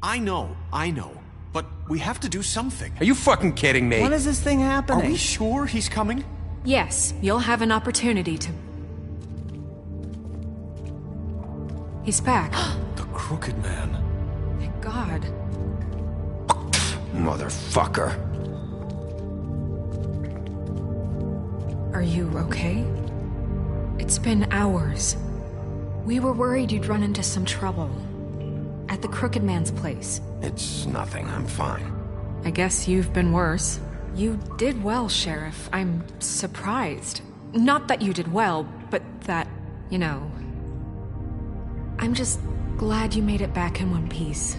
I know. But we have to do something. Are you fucking kidding me? When is this thing happening? Are we sure he's coming? Yes, you'll have an opportunity to... He's back. The Crooked Man. Thank God. Motherfucker. Are you okay? It's been hours. We were worried you'd run into some trouble. At the Crooked Man's place. It's nothing, I'm fine. I guess you've been worse. You did well, Sheriff. I'm surprised. Not that you did well, but that, you know... I'm just glad you made it back in one piece.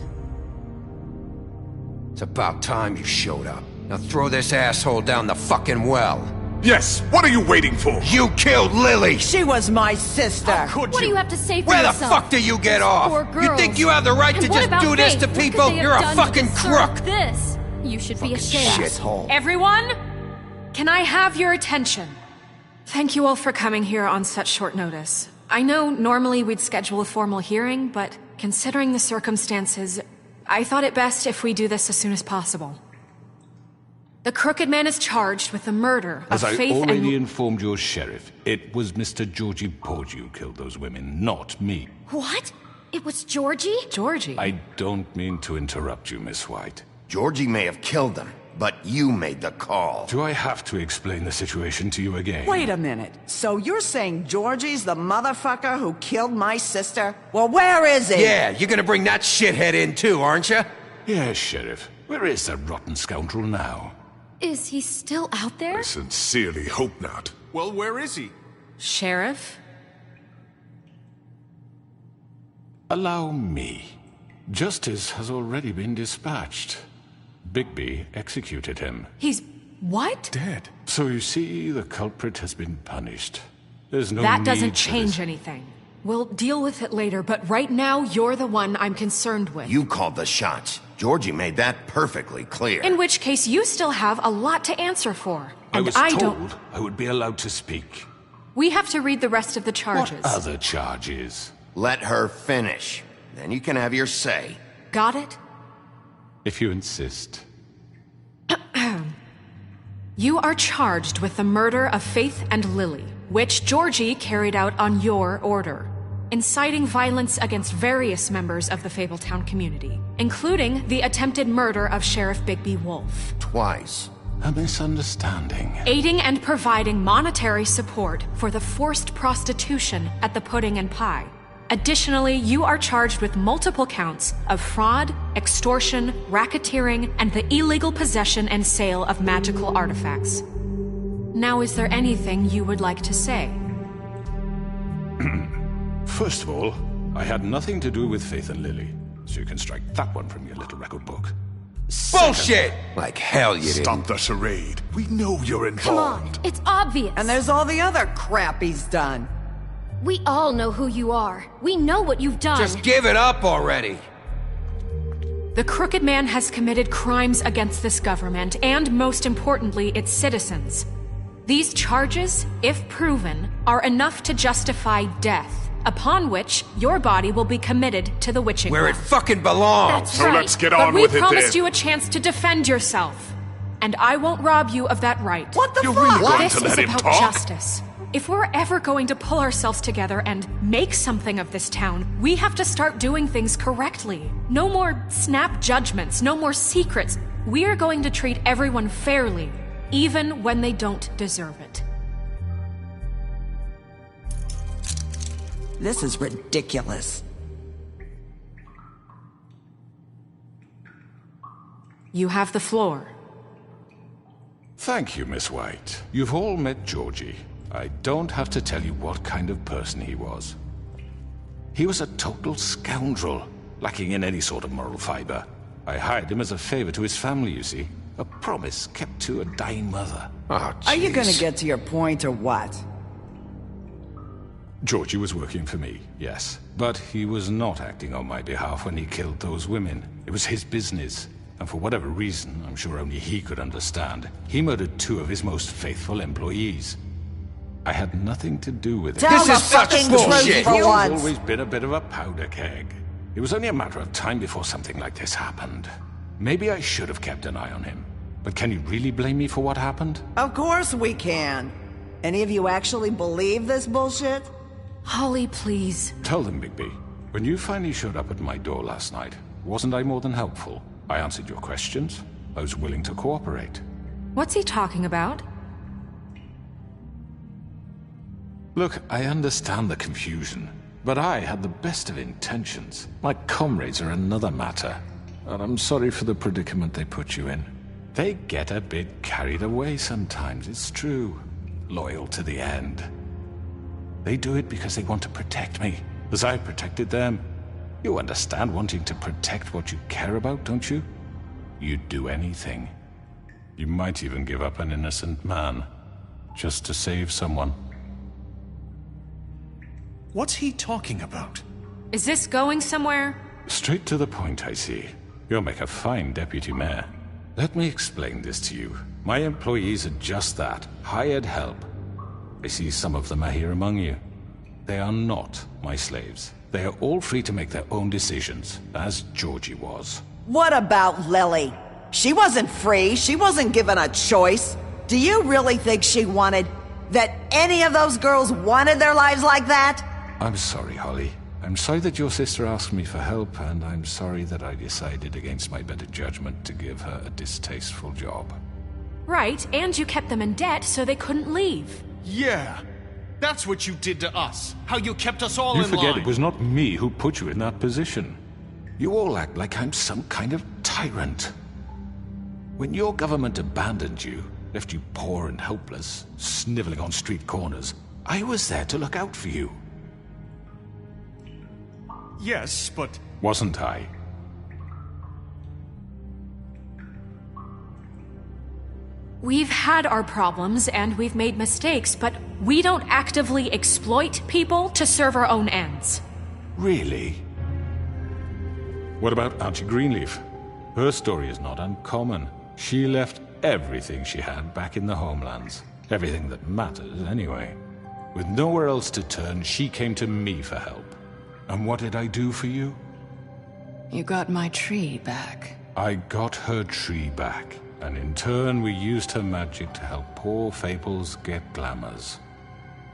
It's about time you showed up. Now throw this asshole down the fucking well. Yes, what are you waiting for? You killed Lily! She was my sister. How could What do you have to say for Where the yourself? fuck do you get These off? poor You girls. think you have the right And to what just about do this Faith? to What could people? they have You're a done to fucking deserve crook! This. You should be ashamed. Shithole. Everyone, can I have your attention? Thank you all for coming here on such short notice. I know normally we'd schedule a formal hearing, but considering the circumstances, I thought it best if we do this as soon as possible. The Crooked Man is charged with the murder of As I Faith already and... informed your sheriff, it was Mr. Georgie Porgy who killed those women, not me. What? It was Georgie? Georgie? I don't mean to interrupt you, Miss White. Georgie may have killed them, but you made the call. Do I have to explain the situation to you again? Wait a minute. So you're saying Georgie's the motherfucker who killed my sister? Well, where is he? Yeah, you're gonna bring that shithead in too, aren't you? Yes, Sheriff. Where is that rotten scoundrel now? Is he still out there? I sincerely hope not. Well, where is he? Sheriff? Allow me. Justice has already been dispatched. Bigby executed him. He's... what? Dead. So you see, the culprit has been punished. There's no That need doesn't for change this. anything. We'll deal with it later, but right now, you're the one I'm concerned with. You called the shots. Georgie made that perfectly clear. In which case, you still have a lot to answer for. I And was I told don't... I would be allowed to speak. We have to read the rest of the charges. What other charges? Let her finish. Then you can have your say. Got it? If you insist. You are charged with the murder of Faith and Lily, which Georgie carried out on your order, inciting violence against various members of the Fabletown community, including the attempted murder of Sheriff Bigby Wolf. Twice. A misunderstanding. Aiding and providing monetary support for the forced prostitution at the Pudding and Pie. Additionally, you are charged with multiple counts of fraud, extortion, racketeering, and the illegal possession and sale of magical artifacts. Now, is there anything you would like to say? First of all, I had nothing to do with Faith and Lily, so you can strike that one from your little record book. Bullshit! Like hell you Stop didn't. the charade. We know you're Come involved. on, it's obvious. And there's all the other crap he's done. We all know who you are. We know what you've done. Just give it up already. The Crooked Man has committed crimes against this government and, most importantly, its citizens. These charges, if proven, are enough to justify death, upon which your body will be committed to the witching Where it ground. fucking belongs. That's So right. let's get But on we with it promised then. you a chance to defend yourself, and I won't rob you of that right. What the You're fuck? really going This to is let him about talk? justice. If we're ever going to pull ourselves together and make something of this town, we have to start doing things correctly. No more snap judgments, no more secrets. We are going to treat everyone fairly, even when they don't deserve it. This is ridiculous. You have the floor. Thank you, Miss White. You've all met Georgie. I don't have to tell you what kind of person he was. He was a total scoundrel, lacking in any sort of moral fiber. I hired him as a favor to his family, you see. A promise kept to a dying mother. Oh, Are you gonna jeez. get to your point or what? Georgie was working for me, yes. But he was not acting on my behalf when he killed those women. It was his business. And for whatever reason, I'm sure only he could understand, he murdered 2 of his most faithful employees. I had nothing to do with it. Tell This the is such fucking bullshit. truth for You've once. always been a bit of a powder keg. It was only a matter of time before something like this happened. Maybe I should have kept an eye on him. But can you really blame me for what happened? Of course we can. Any of you actually believe this bullshit? Holly, please. Tell them, Bigby. When you finally showed up at my door last night, wasn't I more than helpful? I answered your questions. I was willing to cooperate. What's he talking about? Look, I understand the confusion, but I had the best of intentions. My comrades are another matter, and I'm sorry for the predicament they put you in. They get a bit carried away sometimes, it's true. Loyal to the end. They do it because they want to protect me, as I protected them. You understand wanting to protect what you care about, don't you? You'd do anything. You might even give up an innocent man, just to save someone. What's he talking about? Is this going somewhere? Straight to the point, I see. You'll make a fine deputy mayor. Let me explain this to you. My employees are just that, hired help. I see some of them are here among you. They are not my slaves. They are all free to make their own decisions, as Georgie was. What about Lily? She wasn't free. She wasn't given a choice. Do you really think she wanted... that any of those girls wanted their lives like that? I'm sorry, Holly. I'm sorry that your sister asked me for help, and I'm sorry that I decided against my better judgment to give her a distasteful job. Right, and you kept them in debt so they couldn't leave. Yeah. That's what you did to us. How you kept us all You in line. forget it was not me who put you in that position. You all act like I'm some kind of tyrant. When your government abandoned you, left you poor and helpless, sniveling on street corners, I was there to look out for you. Yes, but... Wasn't I? We've had our problems and we've made mistakes, but we don't actively exploit people to serve our own ends. Really? What about Auntie Greenleaf? Her story is not uncommon. She left everything she had back in the homelands. Everything that matters, anyway. With nowhere else to turn, she came to me for help. And what did I do for you? You got my tree back. I got her tree back, and in turn we used her magic to help poor Fables get glamours.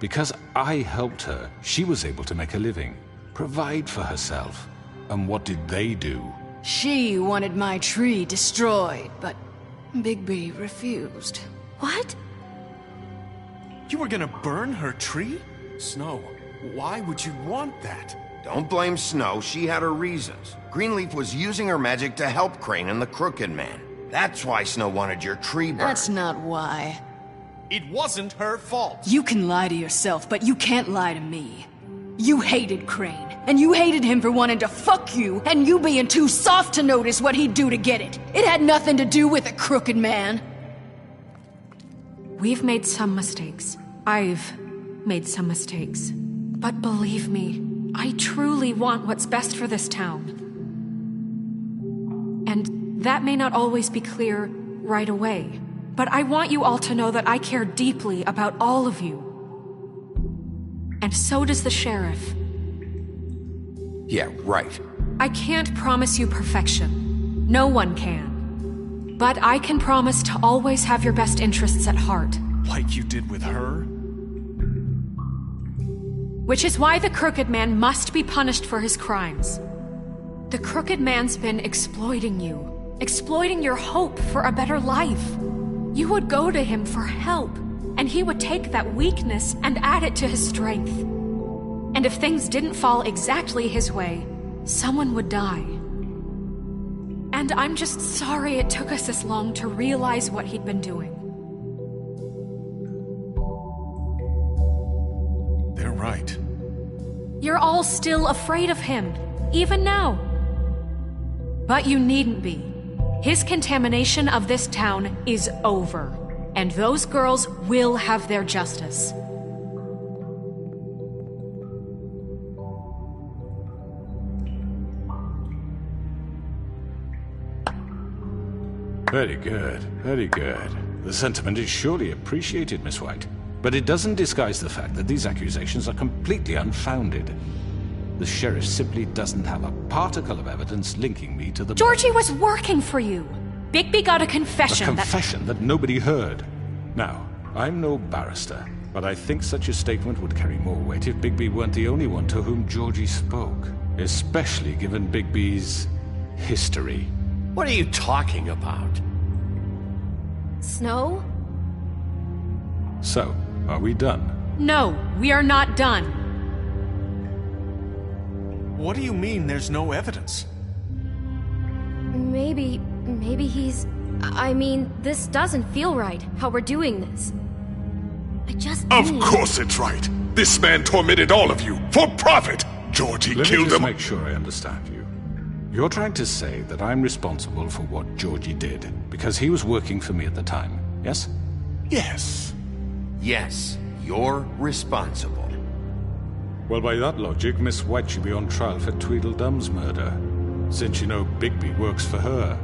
Because I helped her, she was able to make a living, provide for herself. And what did they do? She wanted my tree destroyed, but Bigby refused. What? You were gonna burn her tree? Snow, why would you want that? Don't blame Snow, she had her reasons. Greenleaf was using her magic to help Crane and the Crooked Man. That's why Snow wanted your tree burned. That's not why. It wasn't her fault. You can lie to yourself, but you can't lie to me. You hated Crane, and you hated him for wanting to fuck you, and you being too soft to notice what he'd do to get it. It had nothing to do with the Crooked Man. We've made some mistakes. I've made some mistakes. But believe me, I truly want what's best for this town. And that may not always be clear right away, but I want you all to know that I care deeply about all of you. And so does the sheriff. Yeah, right. I can't promise you perfection. No one can. But I can promise to always have your best interests at heart. Like you did with her? Which is why the Crooked Man must be punished for his crimes. The Crooked Man's been exploiting you, exploiting your hope for a better life. You would go to him for help, and he would take that weakness and add it to his strength. And if things didn't fall exactly his way, someone would die. And I'm just sorry it took us this long to realize what he'd been doing. They're right. You're all still afraid of him, even now. But you needn't be. His contamination of this town is over, and those girls will have their justice. Very good, very good. The sentiment is surely appreciated, Miss White. But it doesn't disguise the fact that these accusations are completely unfounded. The sheriff simply doesn't have a particle of evidence linking me to the Georgie murders. was working for you. Bigby got a confession A confession that nobody heard. Now, I'm no barrister, but I think such a statement would carry more weight if Bigby weren't the only one to whom Georgie spoke. Especially given Bigby's history. What are you talking about? Snow? So, are we done? No, we are not done. What do you mean there's no evidence? Maybe he's... I mean, this doesn't feel right, how we're doing this. I just Of need... course it's right. This man tormented all of you for profit. Georgie Let me killed just him. make sure I understand you. You're trying to say that I'm responsible for what Georgie did because he was working for me at the time, yes? Yes. Yes, you're responsible. Well, by that logic, Miss White should be on trial for Tweedledum's murder. Since you know Bigby works for her.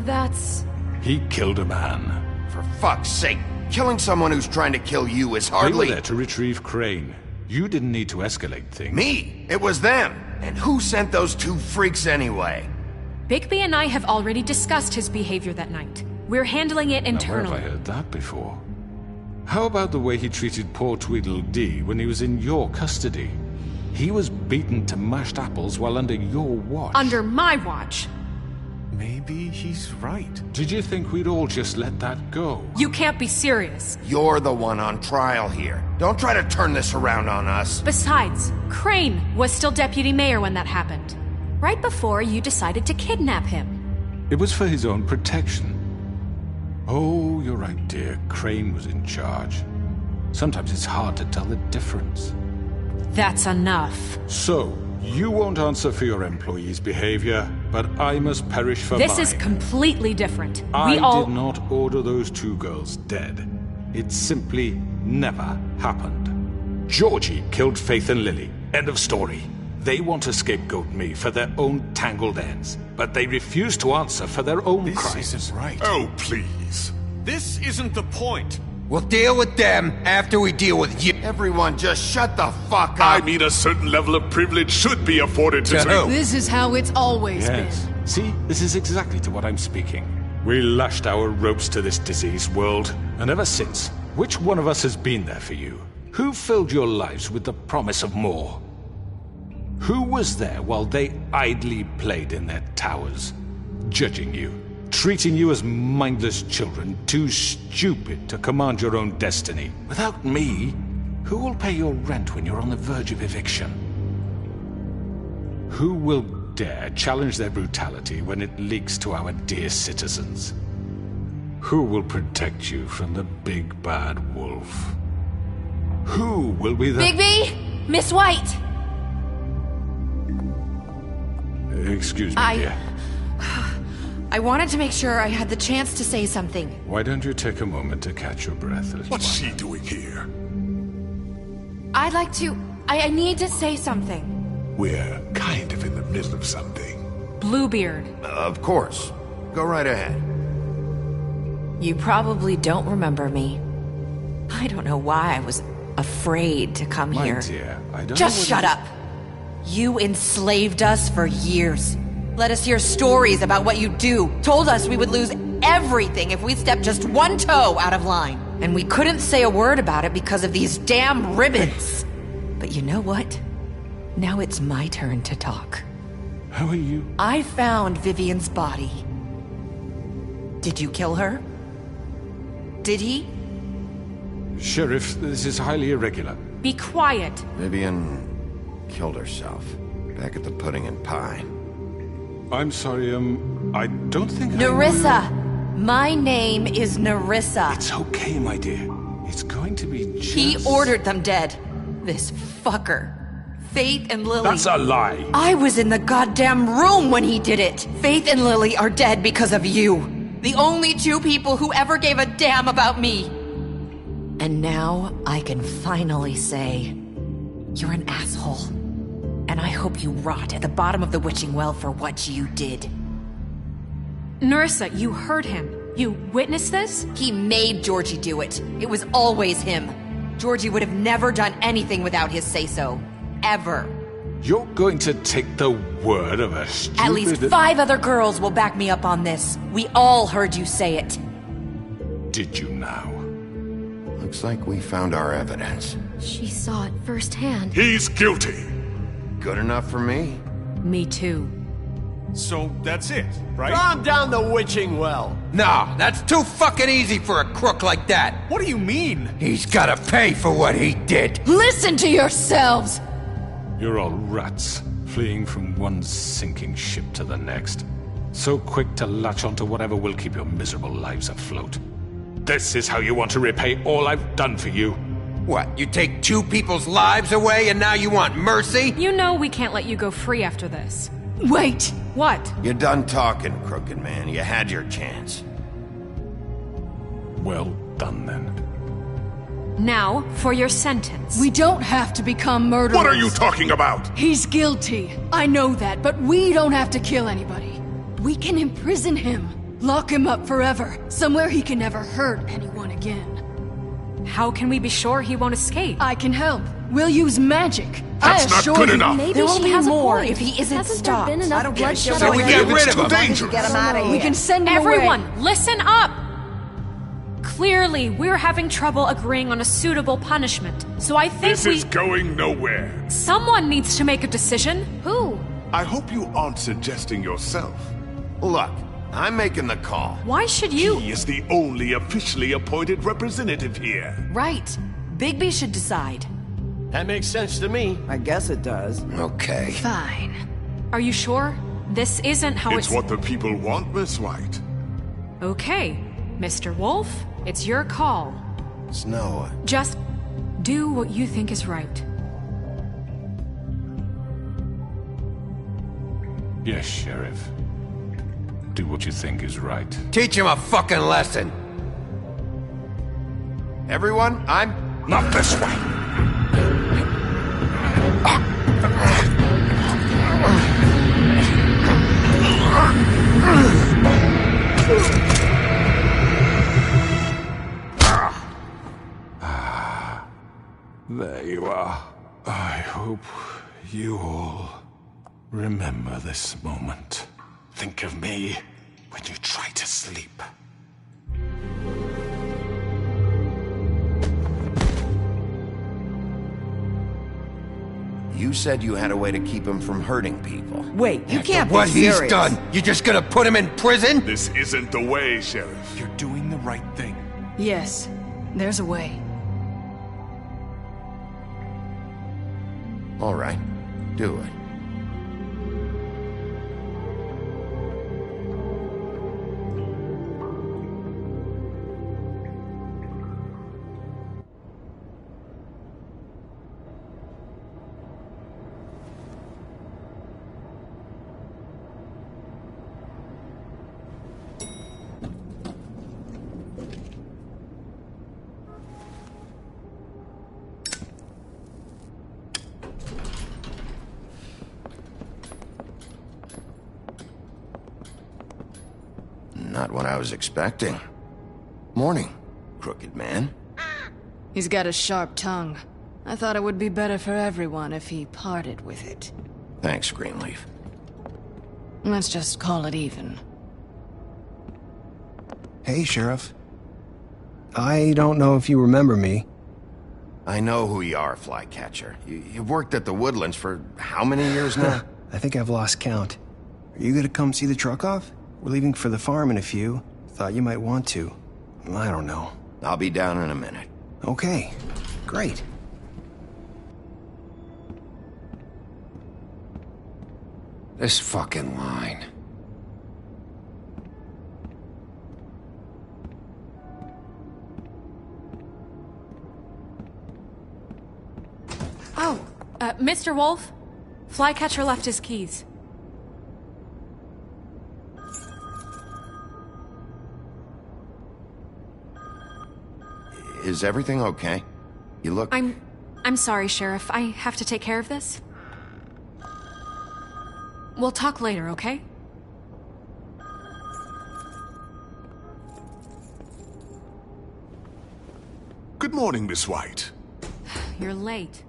That's... He killed a man. For fuck's sake, killing someone who's trying to kill you is They were hardly... there to retrieve Crane. You didn't need to escalate things. Me! It was them! And who sent those two freaks anyway? Bigby and I have already discussed his behavior that night. We're handling it Now, internally. where have I heard that before? How about the way he treated poor Tweedledee when he was in your custody? He was beaten to mashed apples while under your watch. Under my watch. Maybe he's right. Did you think we'd all just let that go? You can't be serious. You're the one on trial here. Don't try to turn this around on us. Besides, Crane was still deputy mayor when that happened. Right before you decided to kidnap him. It was for his own protection. Oh, you're right, dear. Crane was in charge. Sometimes it's hard to tell the difference. That's enough. So, you won't answer for your employees' behavior, but I must perish for mine. This is completely different. I We all... did not order those two girls dead. It simply never happened. Georgie killed Faith and Lily. End of story. They want to scapegoat me for their own tangled ends, but they refuse to answer for their own This crimes. isn't right. Oh, please. This isn't the point. We'll deal with them after we deal with you. Everyone just shut the fuck up. I mean, a certain level of privilege should be afforded to... To who? This is how it's always Yes. been. See, this is exactly to what I'm speaking. We lashed our ropes to this diseased world, and ever since, which one of us has been there for you? Who filled your lives with the promise of more? Who was there while they idly played in their towers, judging you, treating you as mindless children, too stupid to command your own destiny? Without me, who will pay your rent when you're on the verge of eviction? Who will dare challenge their brutality when it leaks to our dear citizens? Who will protect you from the big bad wolf? Who will be the... Bigby! Miss White! Excuse me, dear. I wanted to make sure I had the chance to say something. Why don't you take a moment to catch your breath, little What's one? she doing here? I'd like to... I need to say something. We're kind of in the middle of something. Bluebeard. Of course. Go right ahead. You probably don't remember me. I don't know why I was afraid to come My here. dear, I don't Just know what shut it- up. You enslaved us for years. Let us hear stories about what you do. Told us we would lose everything if we stepped just one toe out of line. And we couldn't say a word about it because of these damn ribbons. But you know what? Now it's my turn to talk. How are you? I found Vivian's body. Did you kill her? Did he? Sheriff, this is highly irregular. Be quiet. Vivian killed herself. Back at the Pudding and Pie. I'm sorry, I don't think Nerissa! My name is Nerissa. It's okay, my dear. It's going to be just... He ordered them dead. This fucker. Faith and Lily. That's a lie! I was in the goddamn room when he did it. Faith and Lily are dead because of you. The only two people who ever gave a damn about me. And now I can finally say, you're an asshole. And I hope you rot at the bottom of the witching well for what you did. Nerissa, you heard him. You witnessed this? He made Georgie do it. It was always him. Georgie would have never done anything without his say-so. Ever. You're going to take the word of a stupid... At least 5 other girls will back me up on this. We all heard you say it. Did you now? Looks like we found our evidence. She saw it firsthand. He's guilty. Good enough for me. Me too. So that's it, right? Calm down the witching well. No, that's too fucking easy for a crook like that. What do you mean? He's gotta pay for what he did. Listen to yourselves! You're all rats, fleeing from one sinking ship to the next. So quick to latch onto whatever will keep your miserable lives afloat. This is how you want to repay all I've done for you? What, you take 2 people's lives away and now you want mercy? You know we can't let you go free after this. Wait! What? You're done talking, crooked man. You had your chance. Well done, then. Now, for your sentence. We don't have to become murderers. What are you talking about? He's guilty. I know that, but we don't have to kill anybody. We can imprison him. Lock him up forever. Somewhere he can never hurt anyone again. How can we be sure he won't escape? I can help. We'll use magic. That's I not assure good you. enough. Maybe There will she be has more a point. if he isn't Hasn't stopped. there been enough I don't care. bloodshed So we already? get rid of It's too him. dangerous. Get him out of here. We can send him Everyone, away. listen up! Clearly, we're having trouble agreeing on a suitable punishment. So I think This is going nowhere. someone needs to make a decision. Who? I hope you aren't suggesting yourself. Look, I'm making the call. Why should you? He is the only officially appointed representative here. Right. Bigby should decide. That makes sense to me. I guess it does. Okay. Fine. Are you sure? This isn't how It's what the people want, Miss White. Okay, Mr. Wolf, it's your call. Snow, Just do what you think is right. Yes, Sheriff. Do what you think is right. Teach him a fucking lesson. everyone, I'm... Not this way. There you are. I hope you all remember this moment. Think of me when you try to sleep. You said you had a way to keep him from hurting people. Wait, you can't be What he's serious. done, you just gonna put him in prison? This isn't the way, Sheriff. You're doing the right thing. Yes, there's a way. All right, do it. Not what I was expecting. Morning, crooked man. He's got a sharp tongue. I thought it would be better for everyone if he parted with it. Thanks, Greenleaf. Let's just call it even. Hey, Sheriff. I don't know if you remember me. I know who you are, Flycatcher. You've worked at the Woodlands for how many years now? I think I've lost count. Are you gonna come see the truck off? We're leaving for the farm in a few. Thought you might want to. I don't know. I'll be down in a minute. Okay, great. This fucking line. Oh, Mr. Wolf, Flycatcher left his keys. Is everything okay? You look... I'm sorry, Sheriff. I have to take care of this. We'll talk later, okay? Good morning, Miss White. You're late.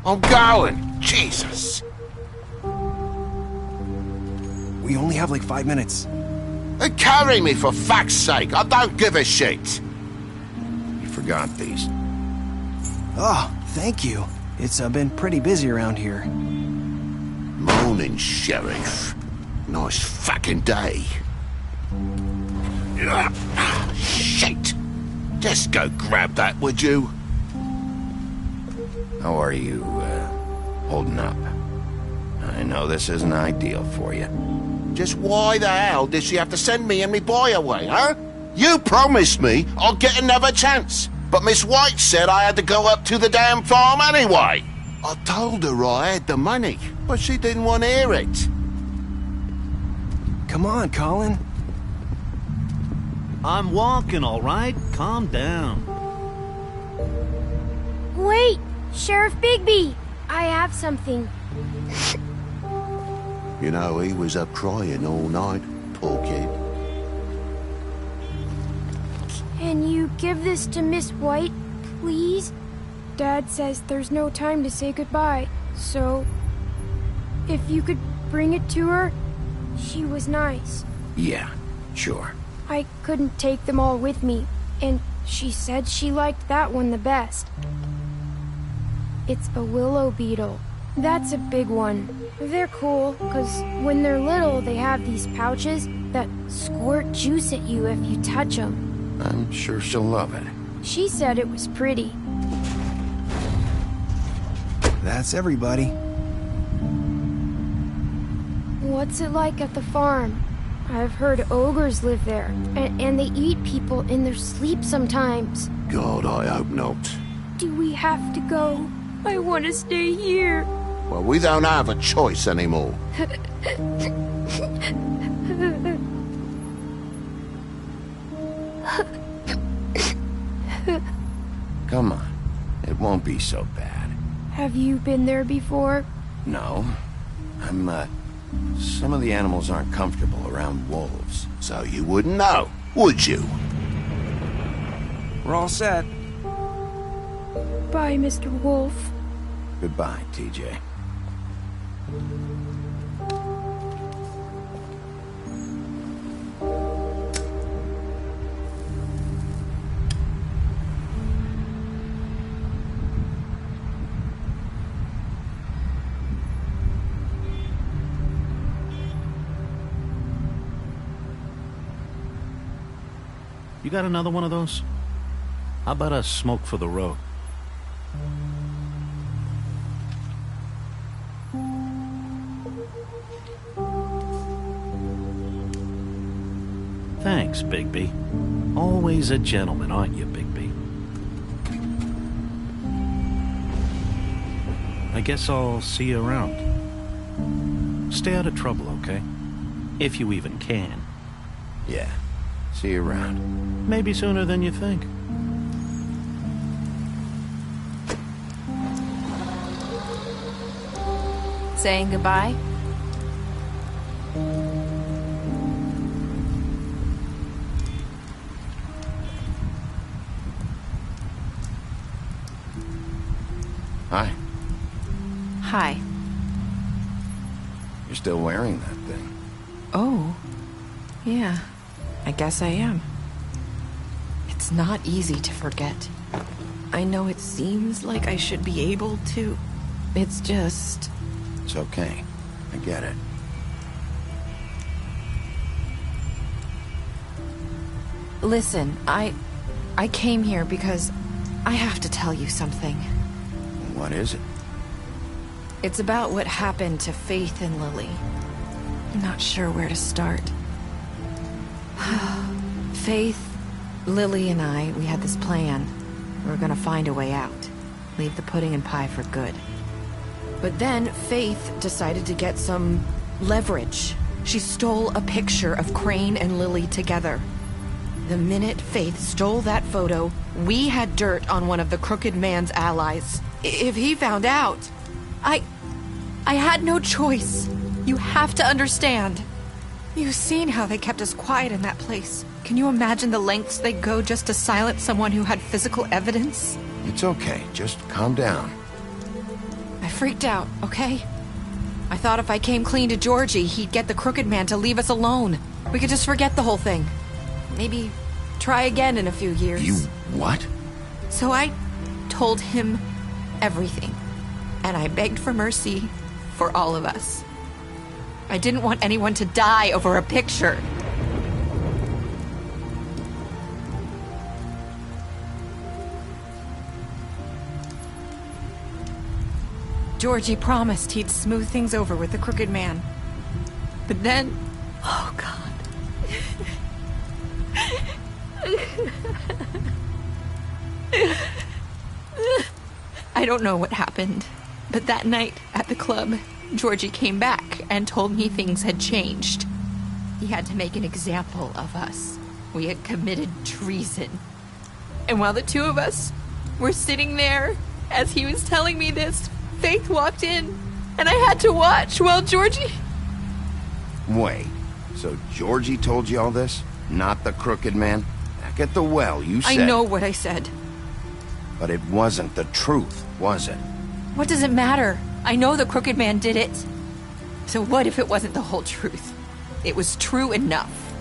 I'm going. Jesus. We only have like 5 minutes. Carry me for fuck's sake. I don't give a shit. You forgot these. Oh, thank you. It's been pretty busy around here. Morning, Sheriff. Nice fucking day. Shit. Just go grab that, would you? How are you, holding up? I know this isn't ideal for you. Just why the hell did she have to send me and me boy away, huh? You promised me I'll get another chance, but Miss White said I had to go up to the damn farm anyway. I told her I had the money, but she didn't want to hear it. Come on, Colin. I'm walking, all right? Calm down. Wait! Sheriff Bigby! I have something. You know, he was up crying all night, poor kid. Can you give this to Miss White, please? Dad says there's no time to say goodbye, so... if you could bring it to her, she was nice. Yeah, sure. I couldn't take them all with me, and she said she liked that one the best. It's a willow beetle. That's a big one. They're cool, because when they're little, they have these pouches that squirt juice at you if you touch them. I'm sure she'll love it. She said it was pretty. That's everybody. What's it like at the farm? I've heard ogres live there, and they eat people in their sleep sometimes. God, I hope not. Do we have to go? I want to stay here. Well, we don't have a choice anymore. Come on. It won't be so bad. Have you been there before? No. Some of the animals aren't comfortable around wolves. So you wouldn't know, would you? We're all set. Bye, Mr. Wolf. Goodbye, TJ. You got another one of those? How about a smoke for the road? Thanks, Bigby. Always a gentleman, aren't you, Bigby? I guess I'll see you around. Stay out of trouble, okay? If you even can. Yeah. See you around. Maybe sooner than you think. Saying goodbye? Hi. Hi. You're still wearing that thing. Oh. Yeah. I guess I am. It's not easy to forget. I know it seems like I should be able to. It's just... It's okay. I get it. Listen, I came here because I have to tell you something. What is it? It's about what happened to Faith and Lily. I'm not sure where to start. Faith, Lily, and I, we had this plan. We were gonna find a way out. Leave the pudding and pie for good. But then Faith decided to get some leverage. She stole a picture of Crane and Lily together. The minute Faith stole that photo, we had dirt on one of the Crooked Man's allies. If he found out, I had no choice. You have to understand. You've seen how they kept us quiet in that place. Can you imagine the lengths they'd go just to silence someone who had physical evidence? It's okay. Just calm down. freaked out, okay? I thought if I came clean to Georgie, he'd get the Crooked Man to leave us alone. We could just forget the whole thing. Maybe try again in a few years. You what? So I told him everything. And I begged for mercy for all of us. I didn't want anyone to die over a picture. Georgie promised he'd smooth things over with the Crooked Man. But then... Oh, God. I don't know what happened, but that night at the club, Georgie came back and told me things had changed. He had to make an example of us. We had committed treason. And while the two of us were sitting there, as he was telling me this, Faith walked in, and I had to watch while Georgie... Wait, so Georgie told you all this? Not the Crooked Man? Back at the well, you said... I know what I said. But it wasn't the truth, was it? What does it matter? I know the Crooked Man did it. So what if it wasn't the whole truth? It was true enough.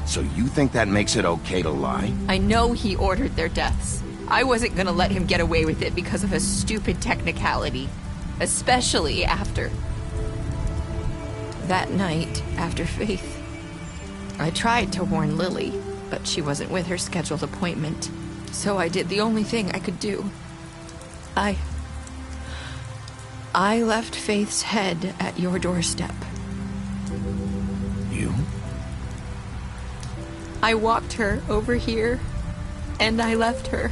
So you think that makes it okay to lie? I know he ordered their deaths. I wasn't gonna let him get away with it because of a stupid technicality. Especially after... That night, after Faith, I tried to warn Lily, but she wasn't with her scheduled appointment. So I did the only thing I could do. I left Faith's head at your doorstep. You? I walked her over here, and I left her,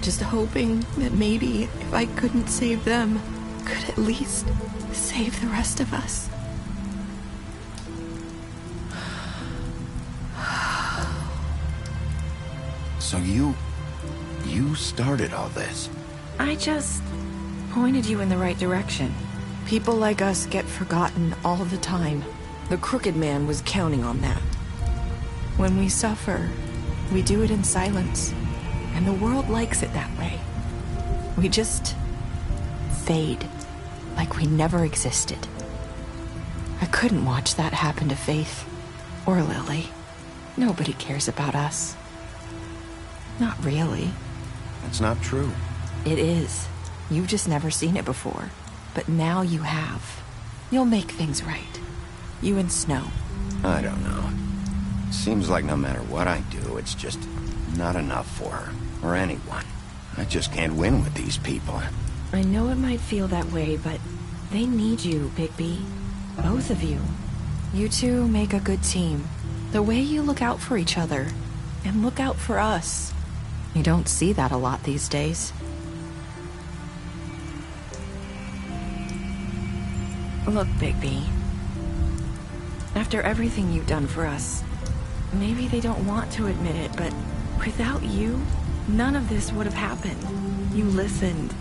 just hoping that maybe if I couldn't save them, could at least save the rest of us. So you started all this? I just pointed you in the right direction. People like us get forgotten all the time. The Crooked Man was counting on that. When we suffer, we do it in silence. And the world likes it that way. We just fade, like we never existed. I couldn't watch that happen to Faith or Lily. Nobody cares about us. Not really. That's not true. It is. You've just never seen it before. But now you have. You'll make things right. You and Snow. I don't know. Seems like no matter what I do, it's just not enough for her. Or anyone. I just can't win with these people. I know it might feel that way, but they need you, Bigby. Both of you. You two make a good team. The way you look out for each other, and look out for us. You don't see that a lot these days. Look, Bigby. After everything you've done for us, maybe they don't want to admit it, but without you, none of this would have happened. You listened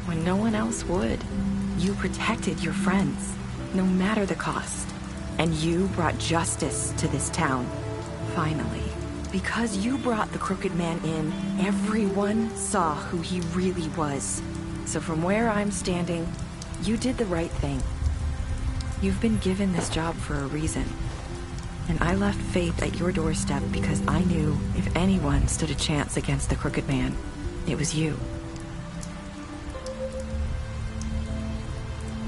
when no one else would. You protected your friends, no matter the cost. And you brought justice to this town, finally. Because you brought the Crooked Man in, everyone saw who he really was. So from where I'm standing, you did the right thing. You've been given this job for a reason. And I left Faith at your doorstep because I knew if anyone stood a chance against the Crooked Man, it was you.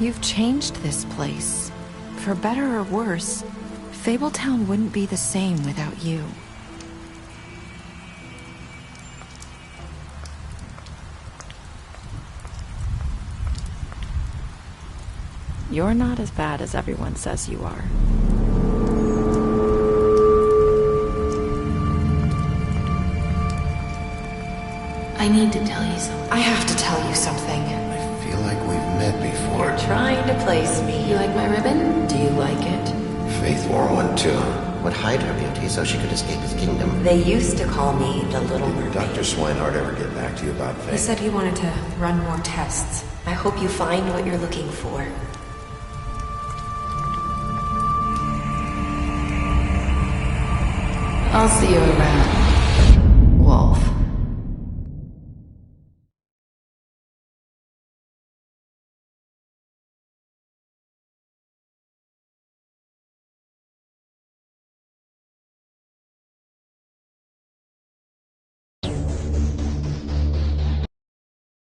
You've changed this place. For better or worse, Fabletown wouldn't be the same without you. You're not as bad as everyone says you are. I need to tell you something. I have to tell you something. I feel like we've met before. You're trying to place me. You like my ribbon? Do you like it? Faith wore one too. Would hide her beauty so she could escape his kingdom. They used to call me the Little Mermaid. Dr. Swinehart ever get back to you about Faith? He said he wanted to run more tests. I hope you find what you're looking for. I'll see you around.